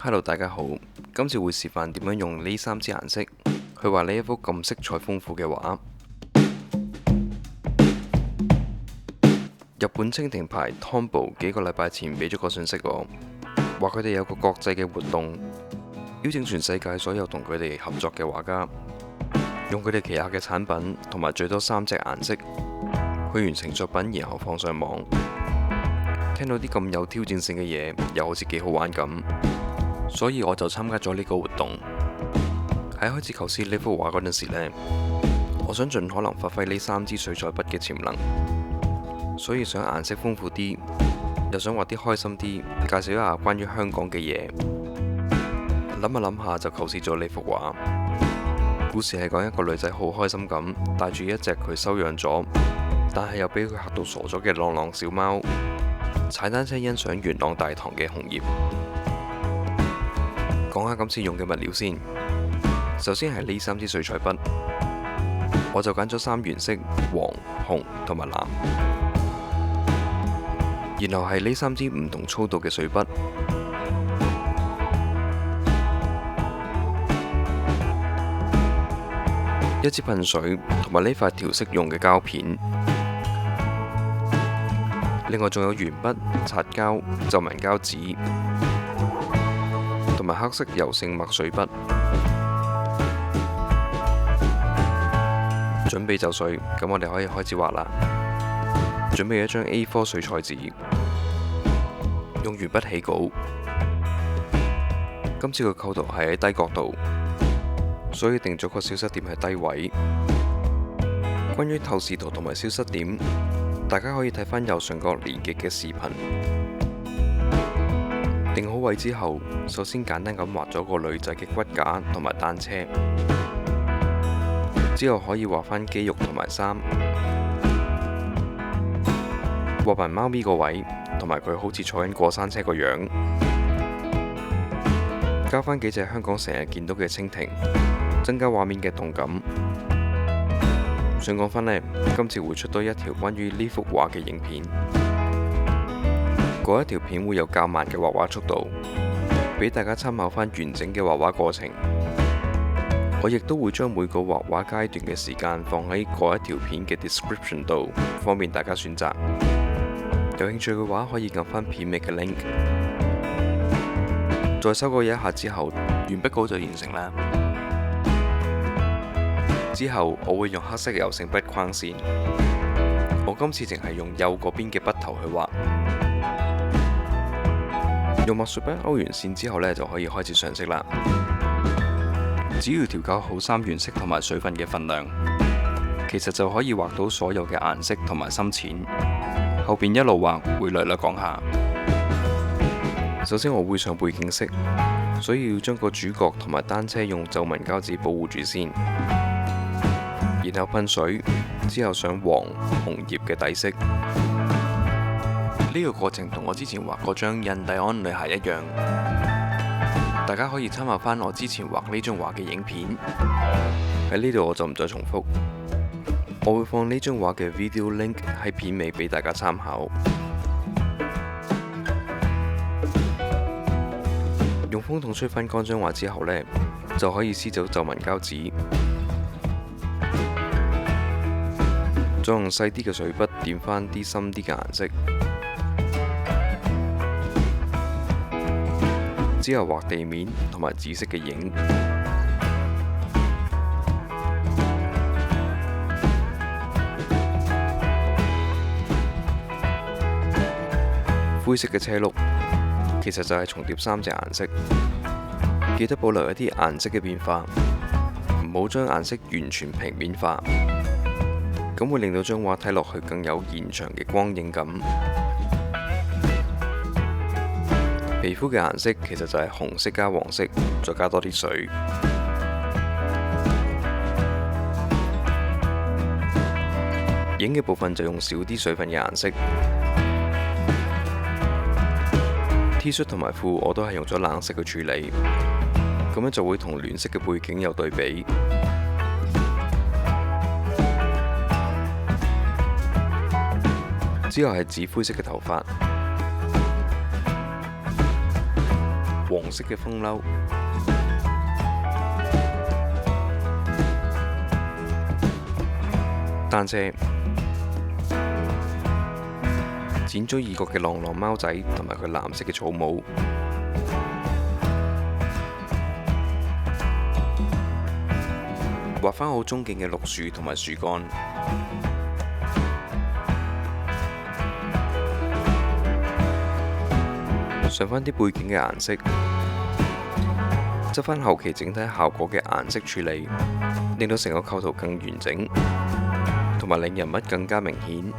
Hello，大家好，今次會示範點樣用呢3支顏色去畫呢一幅咁色彩豐富嘅畫。日本蜻蜓牌 Tombow 幾個禮拜前俾咗個信息我，話佢哋有個國際嘅活動，邀請全世界所有同佢哋合作嘅畫家，用佢哋旗下嘅產品同埋最多3隻顏色去完成作品，然後放上網。聽到啲咁有挑戰性嘅嘢，又好似幾好玩咁，所以我就參加咗呢個活動。喺開始構思呢幅畫嗰陣時呢，我想盡可能發揮呢3支水彩筆嘅潛能，所以想顏色豐富啲，又想畫啲開心啲，介紹一下關於香港嘅嘢。諗下諗下就構思咗呢幅畫。故事係講一個女仔好開心咁，帶住一隻佢收養咗，但係又俾佢嚇到傻咗嘅浪浪小貓，踩單車欣賞元朗大棠嘅紅葉。講下今次用嘅物料先，首先係呢3支水彩筆，我就揀咗3原色黃、紅同埋藍，然後係呢3支唔同粗度嘅水筆，一支噴水同埋呢塊調色用嘅膠片。另外仲有鉛筆、擦膠、皺紋膠紙同埋黑色油性墨水筆。準備就緒，咁我哋可以開始畫啦。準備一張 A4 水彩紙，用鉛筆起稿。今次個構圖係喺低角度，所以定咗個消失點喺低位。關於透視圖同埋消失點，大家可以睇返右上角連結嘅視頻。定好位之後，首先簡單咁畫咗個女仔嘅骨架同埋單車，之後可以畫返肌肉同埋衫，畫埋貓咪個位，同埋佢好似坐緊過山車個樣，加返幾隻香港成日見到嘅蜻蜓，增加畫面嘅動感。想講返呢，今次會出多一條關於呢幅畫嘅影片，嗰一條片會有較慢嘅畫畫速度，俾大家參考返完整嘅畫畫過程。我亦都會將每個畫畫階段嘅時間放喺嗰一條片嘅 description 度，方便大家選擇。有興趣嘅話，可以撳返片尾嘅 link。再修改一下之後，鉛筆稿就完成啦。之後我會用黑色油性筆框線，我今次淨係用右嗰邊嘅筆頭去畫。用墨水筆勾完線之後呢，就可以開始上色啦。只要調校好3原色同埋水分嘅分量，其實就可以畫到所有嘅顏色同埋深淺。後邊一路畫會略略講下。首先我會上背景色，所以要將個主角同埋單車用皺紋膠紙保護住先。然後噴水，之後上黃、紅葉嘅底色。呢個過程同我之前畫嗰張印第安女孩一樣，大家可以參考返我之前畫呢張畫嘅影片。喺呢度我就唔再重複，我會放呢張畫嘅 video link 喺片尾俾大家參考。用風筒吹返乾張畫之後呢，就可以撕走皺紋膠紙。再用細啲嘅水筆點返啲深啲嘅顏色，之後畫地面同埋紫色嘅影，灰色嘅車轆其實就係重疊3隻顏色，記得保留一啲顏色嘅變化，唔好將顏色完全平面化。咁會令到張畫睇落去更有現場嘅光影感。皮膚嘅顏色其實就係紅色加黃色，再加多啲水。影嘅部分就用少啲水分嘅顏色。T 恤同埋褲我都係用咗冷色去處理，咁樣就會同暖色嘅背景有對比。之後係紫灰色嘅頭髮，黃色嘅風褸，單車，剪咗異國嘅浪浪貓仔同埋佢藍色嘅草帽，畫返好中景嘅綠樹同埋樹幹，上返啲背景嘅顏色，執返後期整體效果嘅顏色處理，令到成個構圖更完整，同埋令人物更加明顯。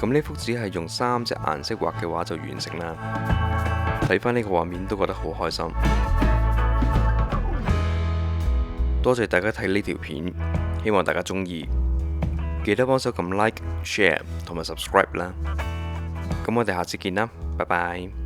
咁呢幅只係用3隻顏色畫嘅畫就完成啦。睇返呢個畫面都覺得好開心。多謝大家睇呢條片，希望大家鍾意，記得幫手撳 like、share 同埋 subscribe 啦。咁我哋下次見啦，拜拜。